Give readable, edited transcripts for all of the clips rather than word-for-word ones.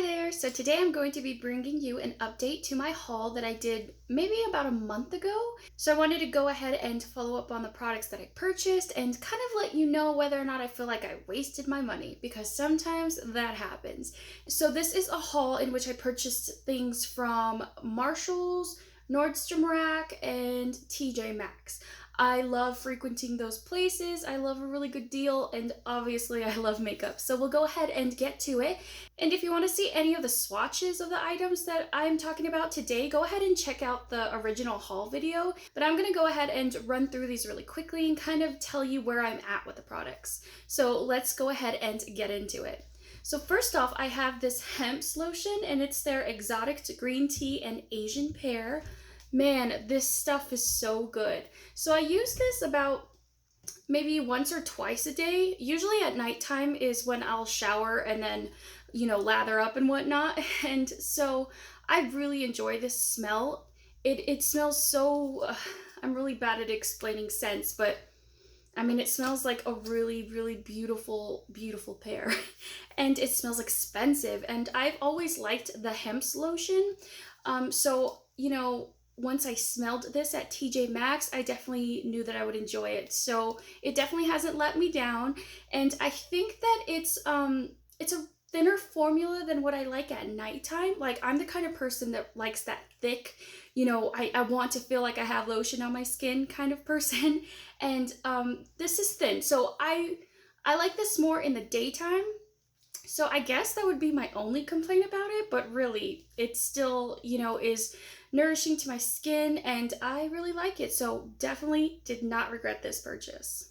there! So today I'm going to be bringing you an update to my haul that I did maybe about a month ago. So I wanted to go ahead and follow up on the products that I purchased and kind of let you know whether or not I feel like I wasted my money, because sometimes that happens. So this is a haul in which I purchased things from Marshalls, Nordstrom Rack, and TJ Maxx. I love frequenting those places. I love a really good deal, and obviously I love makeup. So we'll go ahead and get to it. And if you want to see any of the swatches of the items that I'm talking about today, go ahead and check out the original haul video. But I'm going to go ahead and run through these really quickly and kind of tell you where I'm at with the products. So let's go ahead and get into it. So first off, I have this Hempz lotion, and it's their exotic green tea and Asian pear. Man, this stuff is so good. So I use this about maybe once or twice a day. Usually at nighttime is when I'll shower and then, lather up and whatnot. And so I really enjoy this smell. It smells so, I'm really bad at explaining scents, but I mean, it smells like a really, really beautiful, beautiful pear. And it smells expensive. And I've always liked the Hempz lotion. Once I smelled this at TJ Maxx, I definitely knew that I would enjoy it. So it definitely hasn't let me down. And I think that it's a thinner formula than what I like at nighttime. Like, I'm the kind of person that likes that thick, I want to feel like I have lotion on my skin kind of person. And this is thin. So I like this more in the daytime. So I guess that would be my only complaint about it, but really it still, is nourishing to my skin, and I really like it. So definitely did not regret this purchase.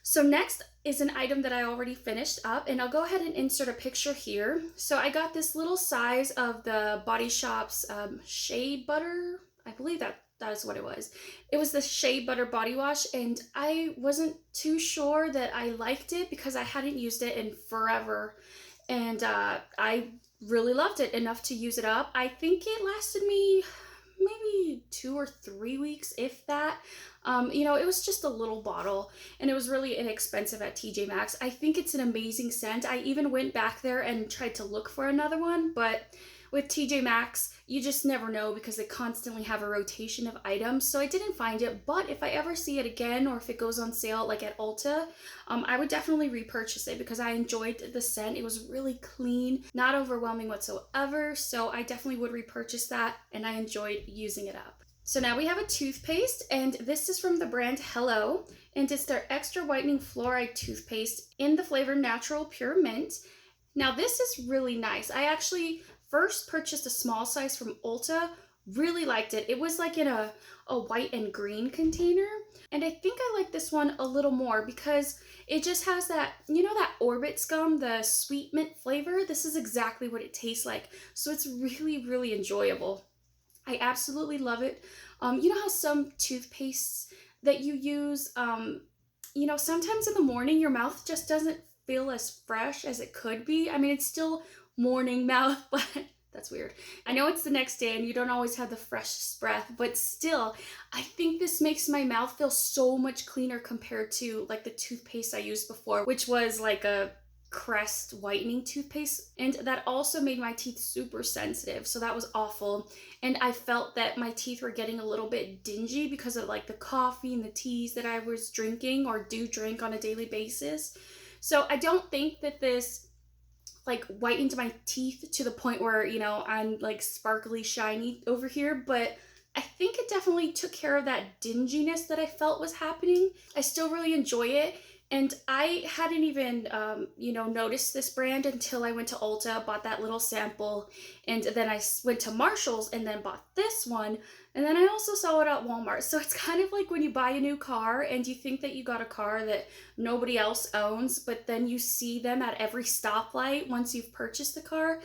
So next is an item that I already finished up, and I'll go ahead and insert a picture here. So I got this little size of the Body Shop's Shea Butter. I believe that is what it was. It was the Shea Butter body wash, and I wasn't too sure that I liked it because I hadn't used it in forever. And I really loved it enough to use it up. I think it lasted me maybe 2 or 3 weeks, if that. It was just a little bottle, and it was really inexpensive at TJ Maxx. I think it's an amazing scent. I even went back there and tried to look for another one, but with TJ Maxx, you just never know because they constantly have a rotation of items. So I didn't find it, but if I ever see it again, or if it goes on sale like at Ulta, I would definitely repurchase it because I enjoyed the scent. It was really clean, not overwhelming whatsoever. So I definitely would repurchase that, and I enjoyed using it up. So now we have a toothpaste, and this is from the brand Hello, and it's their extra whitening fluoride toothpaste in the flavor Natural Pure Mint. Now this is really nice. I actually first purchased a small size from Ulta, really liked it. It was like in a white and green container. And I think I like this one a little more because it just has that, that Orbit Scum, the sweet mint flavor. This is exactly what it tastes like. So it's really, really enjoyable. I absolutely love it. You know how some toothpastes that you use, sometimes in the morning your mouth just doesn't feel as fresh as it could be. I mean, it's still morning mouth, but that's weird. I know it's the next day and you don't always have the freshest breath, but still, I think this makes my mouth feel so much cleaner compared to like the toothpaste I used before, which was like a Crest whitening toothpaste, and that also made my teeth super sensitive, so that was awful. And I felt that my teeth were getting a little bit dingy because of like the coffee and the teas that I was drinking or do drink on a daily basis. So I don't think that this like whitened my teeth to the point where, I'm like sparkly shiny over here, but I think it definitely took care of that dinginess that I felt was happening. I still really enjoy it. And I hadn't even, noticed this brand until I went to Ulta, bought that little sample, and then I went to Marshall's and then bought this one, and then I also saw it at Walmart. So it's kind of like when you buy a new car and you think that you got a car that nobody else owns, but then you see them at every stoplight once you've purchased the car.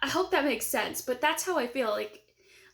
I hope that makes sense, but that's how I feel.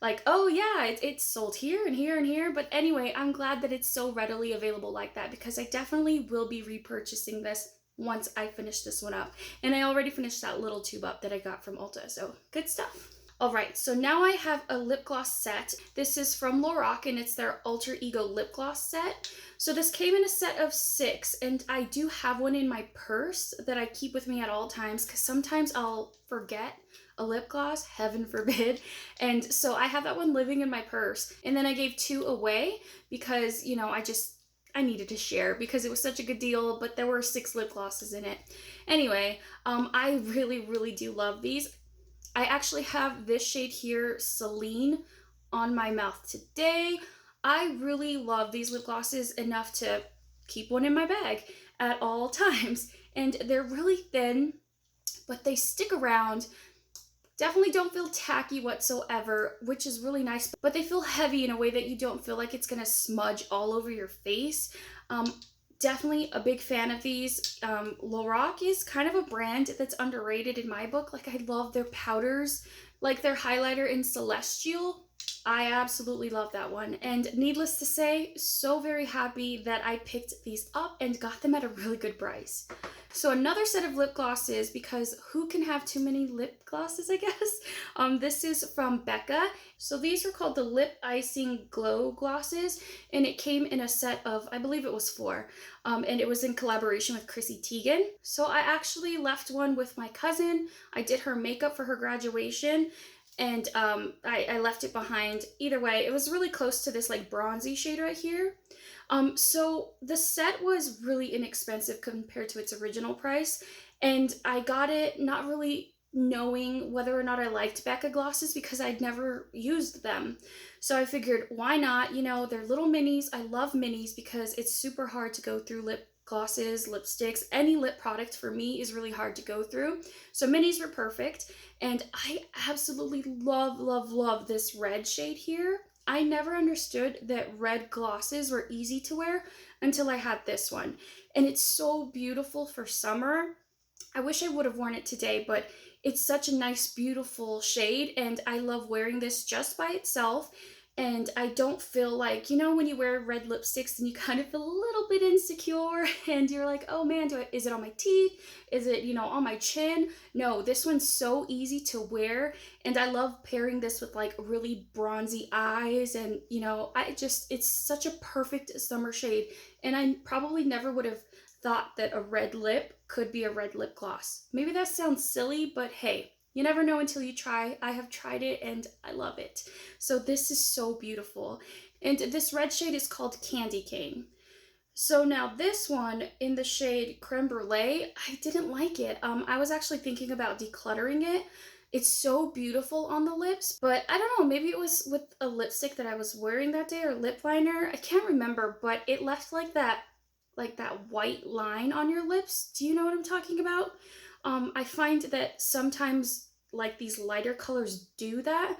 Like, oh yeah, it's sold here and here and here. But anyway, I'm glad that it's so readily available like that, because I definitely will be repurchasing this once I finish this one up. And I already finished that little tube up that I got from Ulta, so good stuff. All right, so now I have a lip gloss set. This is from Lorac and it's their Alter Ego lip gloss set. So this came in a set of 6 and I do have one in my purse that I keep with me at all times because sometimes I'll forget a lip gloss, heaven forbid. And so I have that one living in my purse. And then I gave 2 away because, you know, I needed to share because it was such a good deal, but there were 6 lip glosses in it. Anyway, I really, really do love these. I actually have this shade here, Celine, on my mouth today. I really love these lip glosses enough to keep one in my bag at all times. And they're really thin, but they stick around. Definitely don't feel tacky whatsoever, which is really nice, but they feel heavy in a way that you don't feel like it's gonna smudge all over your face. Definitely a big fan of these. Lorac is kind of a brand that's underrated in my book. Like, I love their powders, like their highlighter in Celestial. I absolutely love that one. And needless to say, so very happy that I picked these up and got them at a really good price. So another set of lip glosses, because who can have too many lip glosses, I guess? This is from Becca. So these are called the Lip Icing Glow Glosses, and it came in a set of, I believe it was 4, and it was in collaboration with Chrissy Teigen. So I actually left one with my cousin. I did her makeup for her graduation, and I left it behind. Either way, it was really close to this like bronzy shade right here. So the set was really inexpensive compared to its original price, and I got it not really knowing whether or not I liked Becca glosses because I'd never used them. So I figured, why not? You know, they're little minis. I love minis because it's super hard to go through lip glosses, lipsticks, any lip product for me is really hard to go through. So minis were perfect, and I absolutely love, love, love this red shade here. I never understood that red glosses were easy to wear until I had this one. And it's so beautiful for summer. I wish I would have worn it today, but it's such a nice, beautiful shade, and I love wearing this just by itself. And I don't feel like, you know, when you wear red lipsticks and you kind of feel a little bit insecure and you're like, oh man, is it on my teeth? Is it, you know, on my chin? No, this one's so easy to wear, and I love pairing this with like really bronzy eyes, and you know, it's such a perfect summer shade, and I probably never would have thought that a red lip could be a red lip gloss. Maybe that sounds silly, but hey, you never know until you try. I have tried it and I love it. So this is so beautiful. And this red shade is called Candy Cane. So now this one in the shade Creme Brulee, I didn't like it. I was actually thinking about decluttering it. It's so beautiful on the lips, but I don't know, maybe it was with a lipstick that I was wearing that day or lip liner. I can't remember, but it left like that white line on your lips. Do you know what I'm talking about? I find that sometimes like these lighter colors do that.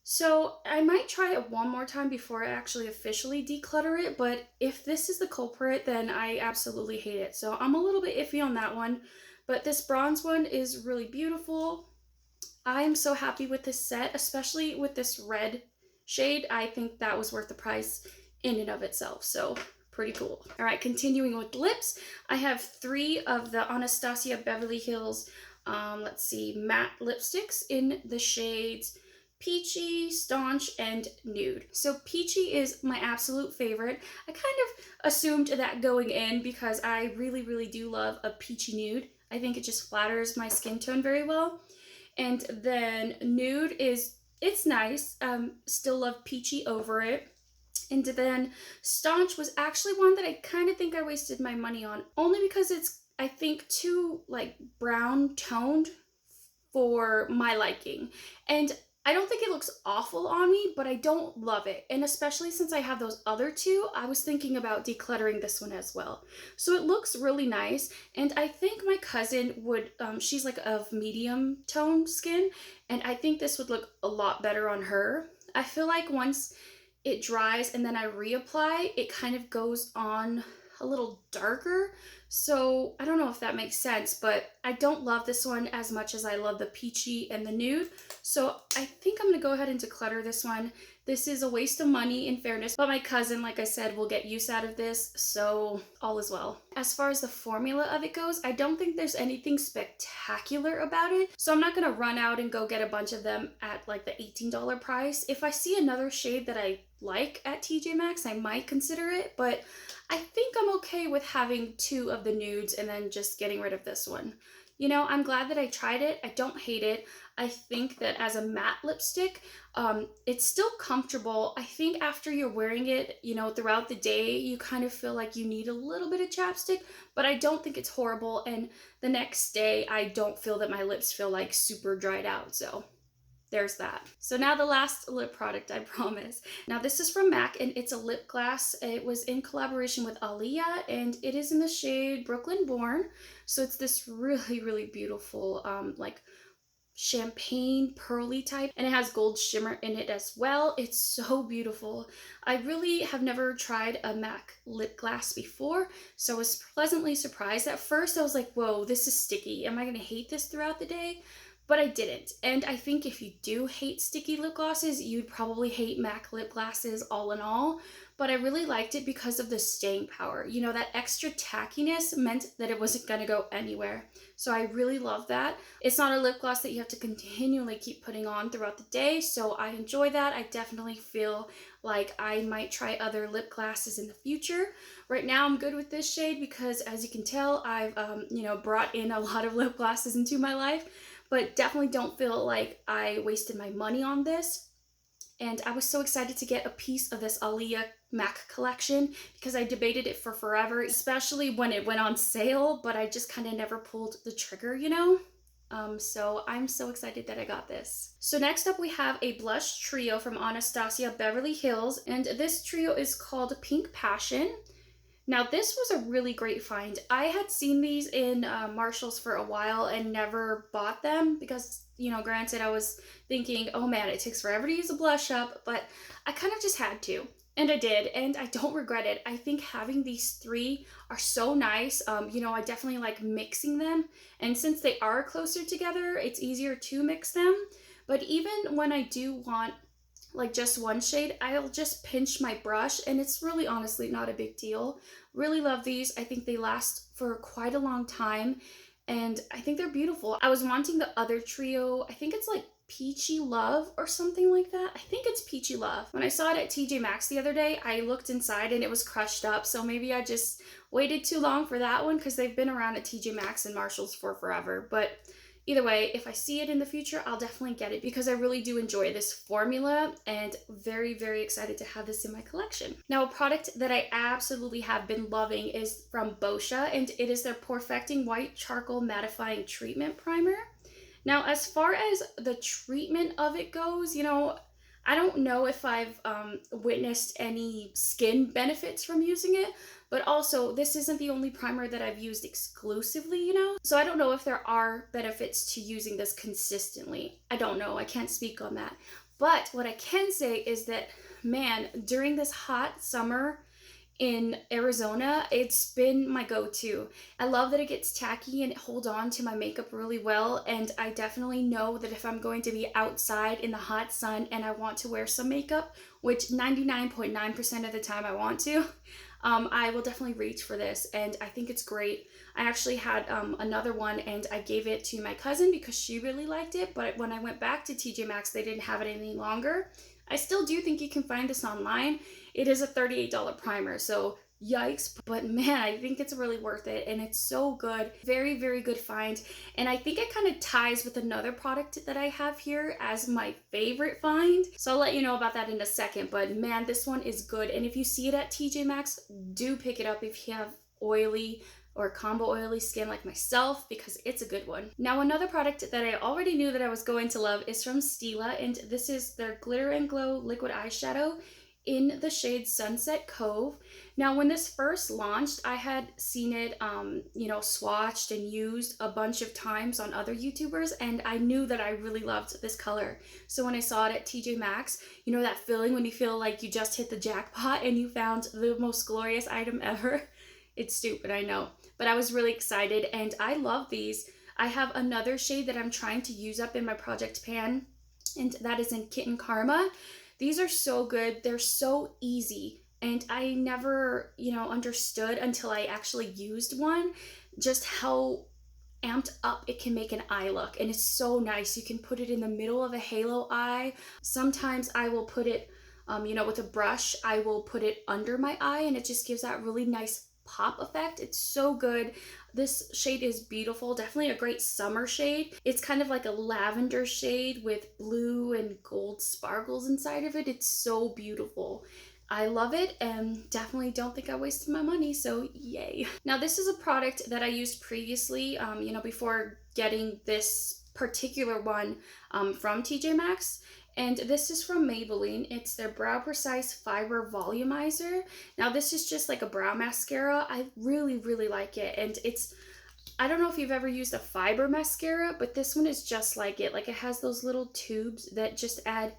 So I might try it one more time before I actually officially declutter it, but if this is the culprit, then I absolutely hate it. So I'm a little bit iffy on that one, but this bronze one is really beautiful. I am so happy with this set, especially with this red shade. I think that was worth the price in and of itself, so pretty cool. All right, continuing with lips, I have 3 of the Anastasia Beverly Hills, let's see, matte lipsticks in the shades Peachy, Staunch, and Nude. So Peachy is my absolute favorite. I kind of assumed that going in because I really, really do love a peachy nude. I think it just flatters my skin tone very well. And then Nude it's nice. Still love Peachy over it. And then Staunch was actually one that I kind of think I wasted my money on, only because it's, I think, too like brown toned for my liking. And I don't think it looks awful on me, but I don't love it. And especially since I have those other 2, I was thinking about decluttering this one as well. So it looks really nice. And I think my cousin would, she's like of medium toned skin, and I think this would look a lot better on her. I feel like once it dries and then I reapply, it kind of goes on a little darker. So I don't know if that makes sense, but I don't love this one as much as I love the Peachy and the Nude. So I think I'm gonna go ahead and declutter this one. This is a waste of money in fairness, but my cousin, like I said, will get use out of this, so all is well. As far as the formula of it goes, I don't think there's anything spectacular about it, so I'm not gonna run out and go get a bunch of them at like the $18 price. If I see another shade that I like at TJ Maxx, I might consider it, but I think I'm okay with having 2 of the nudes and then just getting rid of this one. You know, I'm glad that I tried it. I don't hate it. I think that as a matte lipstick, it's still comfortable. I think after you're wearing it, you know, throughout the day, you kind of feel like you need a little bit of chapstick, but I don't think it's horrible. And the next day, I don't feel that my lips feel like super dried out. So there's that. So now the last lip product, I promise. Now this is from MAC and it's a lip gloss. It was in collaboration with Aaliyah and it is in the shade Brooklyn Born. So it's this really, really beautiful like champagne pearly type, and it has gold shimmer in it as well. It's so beautiful. I really have never tried a MAC lip gloss before, so I was pleasantly surprised. At first I was like, whoa, this is sticky. Am I gonna hate this throughout the day? But I didn't. And I think if you do hate sticky lip glosses, you'd probably hate MAC lip glosses all in all. But I really liked it because of the staying power. You know, that extra tackiness meant that it wasn't gonna go anywhere. So I really love that. It's not a lip gloss that you have to continually keep putting on throughout the day, so I enjoy that. I definitely feel like I might try other lip glosses in the future. Right now I'm good with this shade because, as you can tell, I've you know, brought in a lot of lip glosses into my life, but definitely don't feel like I wasted my money on this. And I was so excited to get a piece of this Aaliyah MAC collection because I debated it for forever, especially when it went on sale, but I just kind of never pulled the trigger, you know? So I'm so excited that I got this. So next up we have a blush trio from Anastasia Beverly Hills, and this trio is called Pink Passion. Now this was a really great find. I had seen these in Marshall's for a while and never bought them because, you know, granted I was thinking, oh man, it takes forever to use a blush up, but I kind of just had to. And I did, and I don't regret it. I think having these 3 are so nice. You know, I definitely like mixing them, and since they are closer together, it's easier to mix them. But even when I do want like just one shade, I'll just pinch my brush and it's really honestly not a big deal. Really love these. I think they last for quite a long time and I think they're beautiful. I was wanting the other trio. I think it's like Peachy Love or something like that. I think it's Peachy Love. When I saw it at TJ Maxx the other day, I looked inside and it was crushed up, so maybe I just waited too long for that one because they've been around at TJ Maxx and Marshall's for forever. But either way, if I see it in the future, I'll definitely get it because I really do enjoy this formula and very, very excited to have this in my collection. Now, a product that I absolutely have been loving is from Boscia, and it is their Porefecting White Charcoal Mattifying Treatment Primer. Now, as far as the treatment of it goes, you know, I don't know if I've witnessed any skin benefits from using it, but also this isn't the only primer that I've used exclusively, you know? So I don't know if there are benefits to using this consistently. I don't know, I can't speak on that. But what I can say is that, man, during this hot summer in Arizona, it's been my go-to. I love that it gets tacky and it holds on to my makeup really well, and I definitely know that if I'm going to be outside in the hot sun and I want to wear some makeup, which 99.9% of the time I want to, I will definitely reach for this, and I think it's great. I actually had another one and I gave it to my cousin because she really liked it, but when I went back to TJ Maxx, they didn't have it any longer. I still do think you can find this online. It is a $38 primer, so yikes, but man, I think it's really worth it and it's so good. Very, very good find. And I think it kind of ties with another product that I have here as my favorite find. So I'll let you know about that in a second, but man, this one is good. And if you see it at TJ Maxx, do pick it up if you have oily or combo oily skin like myself, because it's a good one. Now, another product that I already knew that I was going to love is from Stila, and this is their Glitter and Glow Liquid Eyeshadow in the shade Sunset Cove. Now, when this first launched, I had seen it, you know, swatched and used a bunch of times on other YouTubers, and I knew that I really loved this color. So when I saw it at TJ Maxx, you know that feeling when you feel like you just hit the jackpot and you found the most glorious item ever? It's stupid, I know, but I was really excited and I love these. I have another shade that I'm trying to use up in my project pan, and that is in Kitten Karma. These are so good. They're so easy. And I never, understood until I actually used one just how amped up it can make an eye look. And it's so nice. You can put it in the middle of a halo eye. Sometimes I will put it, with a brush, I will put it under my eye and it just gives that really nice pop effect. It's so good. This shade is beautiful. Definitely a great summer shade. It's kind of like a lavender shade with blue and gold sparkles inside of it. It's so beautiful. I love it and definitely don't think I wasted my money, so yay. Now this is a product that I used previously, before getting this particular one from TJ Maxx. And this is from Maybelline. It's their Brow Precise Fiber Volumizer. Now this is just like a brow mascara. I really, really like it. And I don't know if you've ever used a fiber mascara, but this one is just like it. Like it has those little tubes that just add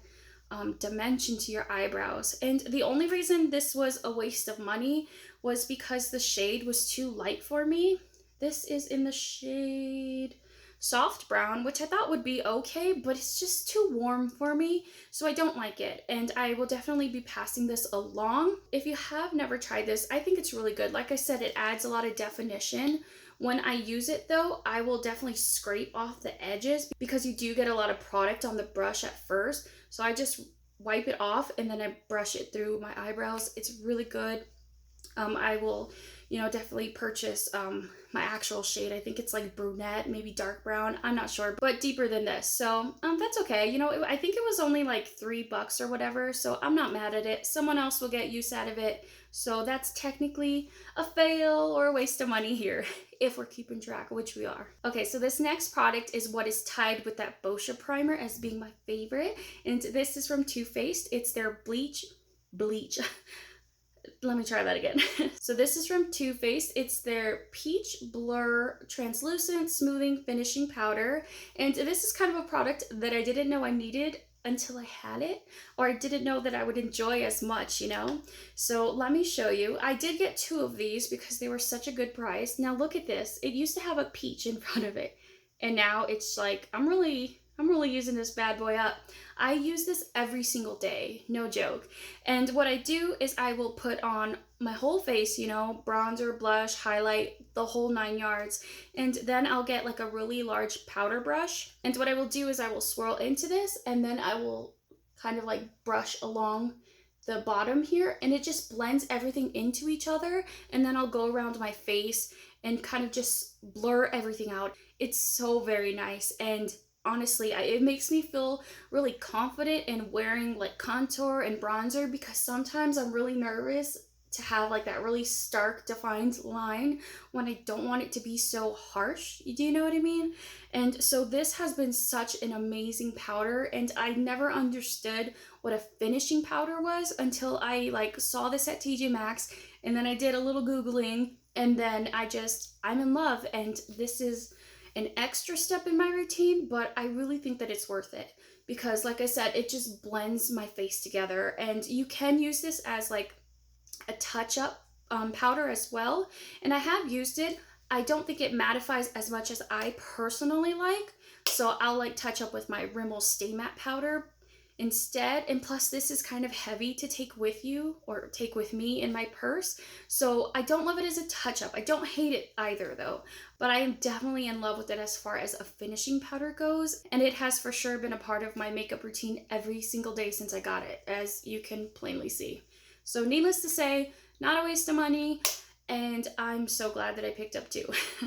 dimension to your eyebrows. And the only reason this was a waste of money was because the shade was too light for me. This is in the shade Soft Brown, which I thought would be okay, but it's just too warm for me, so I don't like it. And I will definitely be passing this along. If you have never tried this, I think it's really good. Like I said, it adds a lot of definition. When I use it though, I will definitely scrape off the edges because you do get a lot of product on the brush at first. So I just wipe it off and then I brush it through my eyebrows. It's really good. I will, definitely purchase my actual shade. I think it's like brunette, maybe dark brown. I'm not sure, but deeper than this. So that's okay. I think it was only like $3 or whatever. So I'm not mad at it. Someone else will get use out of it. So that's technically a fail or a waste of money here, if we're keeping track, which we are. Okay, so this next product is what is tied with that Boscia primer as being my favorite. And this is from Too Faced. It's their bleach. Let me try that again. So this is from Too Faced. It's their Peach Blur Translucent Smoothing Finishing Powder. And this is kind of a product that I didn't know I needed until I had it, or I didn't know that I would enjoy as much, So let me show you. I did get 2 of these because they were such a good price. Now look at this. It used to have a peach in front of it, and now it's like, I'm really using this bad boy up. I use this every single day, no joke. And what I do is I will put on my whole face, bronzer, blush, highlight, the whole 9 yards. And then I'll get like a really large powder brush. And what I will do is I will swirl into this and then I will kind of like brush along the bottom here, and it just blends everything into each other. And then I'll go around my face and kind of just blur everything out. It's so very nice. And honestly, it makes me feel really confident in wearing like contour and bronzer, because sometimes I'm really nervous to have like that really stark defined line when I don't want it to be so harsh. Do you know what I mean? And so this has been such an amazing powder, and I never understood what a finishing powder was until I like saw this at TJ Maxx, and then I did a little Googling, and then I'm in love. And this is an extra step in my routine, but I really think that it's worth it because, like I said, it just blends my face together. And you can use this as like a touch-up powder as well, and I have used it. I don't think it mattifies as much as I personally like, so I'll like touch up with my Rimmel Stay Matte powder instead. And plus this is kind of heavy to take with you or take with me in my purse, so I don't love it as a touch-up. I don't hate it either though, but I am definitely in love with it as far as a finishing powder goes, and it has for sure been a part of my makeup routine every single day since I got it, as you can plainly see. So needless to say, not a waste of money, and I'm so glad that I picked up 2.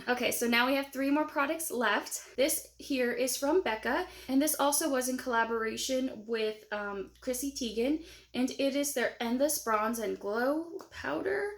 Okay, so now we have 3 more products left. This here is from Becca, and this also was in collaboration with Chrissy Teigen, and it is their Endless Bronze and Glow powder,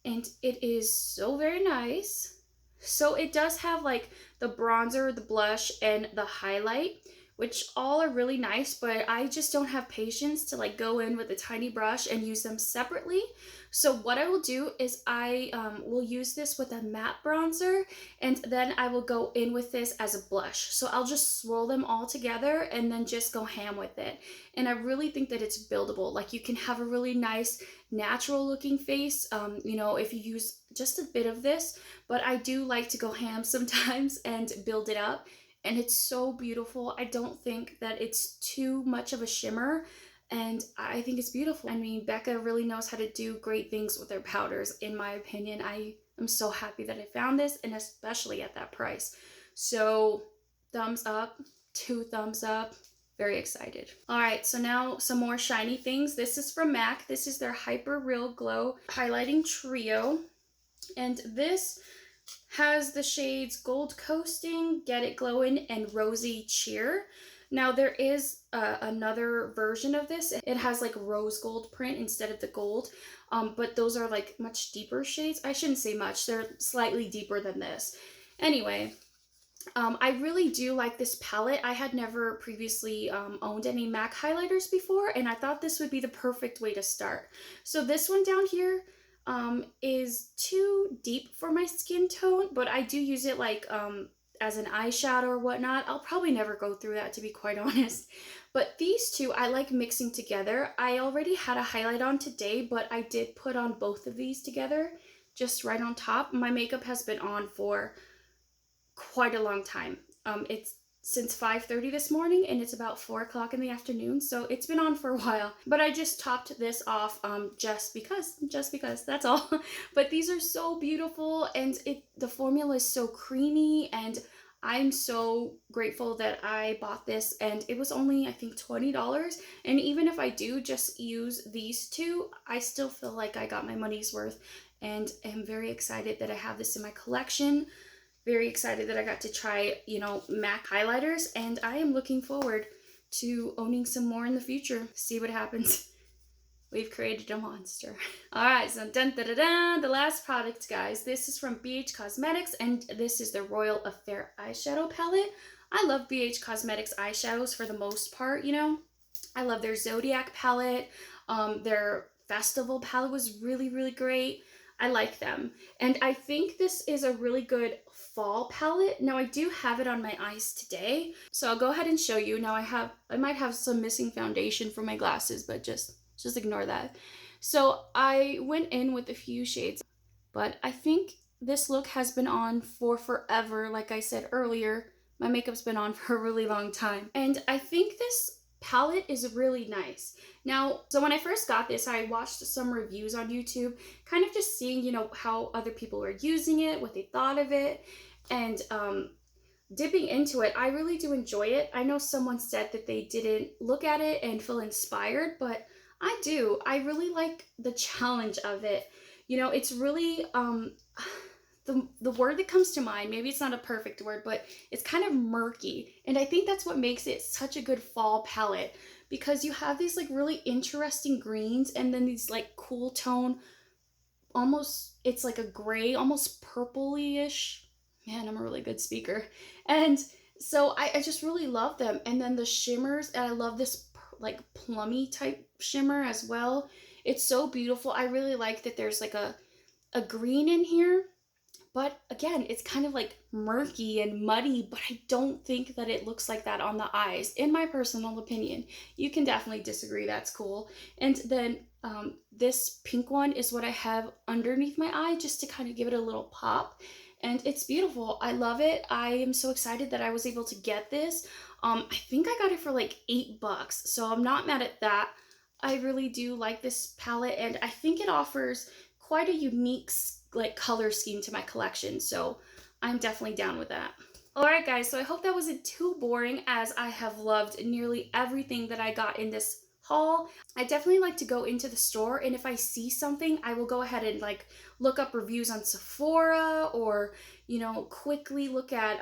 and it is so very nice. So it does have like the bronzer, the blush, and the highlight, which all are really nice, but I just don't have patience to like go in with a tiny brush and use them separately. So what I will do is I will use this with a matte bronzer, and then I will go in with this as a blush. So I'll just swirl them all together and then just go ham with it. And I really think that it's buildable. Like you can have a really nice natural looking face, you know, if you use just a bit of this, but I do like to go ham sometimes and build it up. And it's so beautiful. I don't think that it's too much of a shimmer, and I think it's beautiful. I mean, Becca really knows how to do great things with her powders, in my opinion. I am so happy that I found this, and especially at that price. So thumbs up, 2 thumbs up, very excited. All right, so now some more shiny things. This is from MAC. This is their Hyper Real Glow Highlighting Trio, and this has the shades Gold Coasting, Get It Glowing, and Rosy Cheer. Now there is another version of this. It has like rose gold print instead of the gold, but those are like much deeper shades. I shouldn't say much, they're slightly deeper than this. Anyway, I really do like this palette. I had never previously owned any MAC highlighters before, and I thought this would be the perfect way to start. So this one down here is too deep for my skin tone, but I do use it like as an eyeshadow or whatnot. I'll probably never go through that, to be quite honest. But these two I like mixing together. I already had a highlight on today, but I did put on both of these together just right on top. My makeup has been on for quite a long time. It's since 5:30 this morning, and it's about 4 o'clock in the afternoon, so it's been on for a while. But I just topped this off just because, that's all. But these are so beautiful, and the formula is so creamy, and I'm so grateful that I bought this, and it was only, I think, $20. And even if I do just use these two, I still feel like I got my money's worth, and am very excited that I have this in my collection. Very excited that I got to try, you know, MAC highlighters, and I am looking forward to owning some more in the future. See what happens. We've created a monster. All right, so dun da da da, the last product, guys. This is from BH Cosmetics, and this is the Royal Affair eyeshadow palette. I love BH Cosmetics eyeshadows for the most part, you know. I love their Zodiac palette. Their Festival palette was really, really great. I like them. And I think this is a really good fall palette. Now I do have it on my eyes today, so I'll go ahead and show you. Now I might have some missing foundation for my glasses, but just ignore that. So I went in with a few shades, but I think this look has been on for forever. Like I said earlier, my makeup's been on for a really long time. And I think this palette is really nice. Now, so when I first got this, I watched some reviews on YouTube, kind of just seeing, you know, how other people were using it, what they thought of it, and dipping into it. I really do enjoy it. I know someone said that they didn't look at it and feel inspired, but I do. I really like the challenge of it. You know, it's really the word that comes to mind, maybe it's not a perfect word, but it's kind of murky. And I think that's what makes it such a good fall palette, because you have these like really interesting greens, and then these like cool tone, almost, it's like a gray, almost purpley-ish. Man, I'm a really good speaker. And so I just really love them. And then the shimmers, and I love this like plummy type shimmer as well. It's so beautiful. I really like that there's like a green in here. But again, it's kind of like murky and muddy, but I don't think that it looks like that on the eyes, in my personal opinion. You can definitely disagree, that's cool. And then this pink one is what I have underneath my eye, just to kind of give it a little pop. And it's beautiful. I love it. I am so excited that I was able to get this. I think I got it for like $8, so I'm not mad at that. I really do like this palette, and I think it offers quite a unique like color scheme to my collection, so I'm definitely down with that. Alright guys, so I hope that wasn't too boring, as I have loved nearly everything that I got in this haul. I definitely like to go into the store, and if I see something, I will go ahead and like look up reviews on Sephora, or you know, quickly look at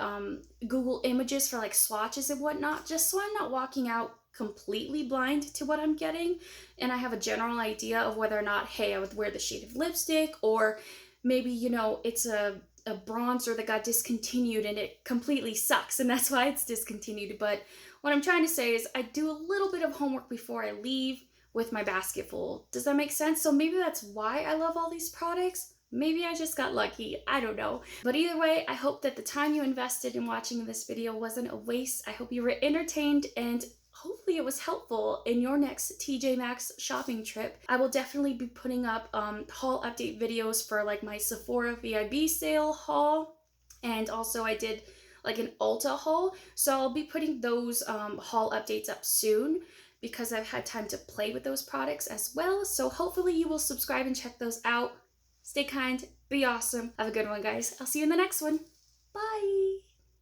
Google Images for like swatches and whatnot, just so I'm not walking out completely blind to what I'm getting, and I have a general idea of whether or not, hey, I would wear the shade of lipstick, or maybe, you know, it's a bronzer that got discontinued and it completely sucks, and that's why it's discontinued. But what I'm trying to say is I do a little bit of homework before I leave with my basket full. Does that make sense? So maybe that's why I love all these products. Maybe I just got lucky, I don't know. But either way, I hope that the time you invested in watching this video wasn't a waste. I hope you were entertained and hopefully it was helpful in your next TJ Maxx shopping trip. I will definitely be putting up haul update videos for like my Sephora VIB sale haul, and also I did like an Ulta haul, so I'll be putting those haul updates up soon because I've had time to play with those products as well. So hopefully you will subscribe and check those out. Stay kind, be awesome. Have a good one, guys. I'll see you in the next one. Bye.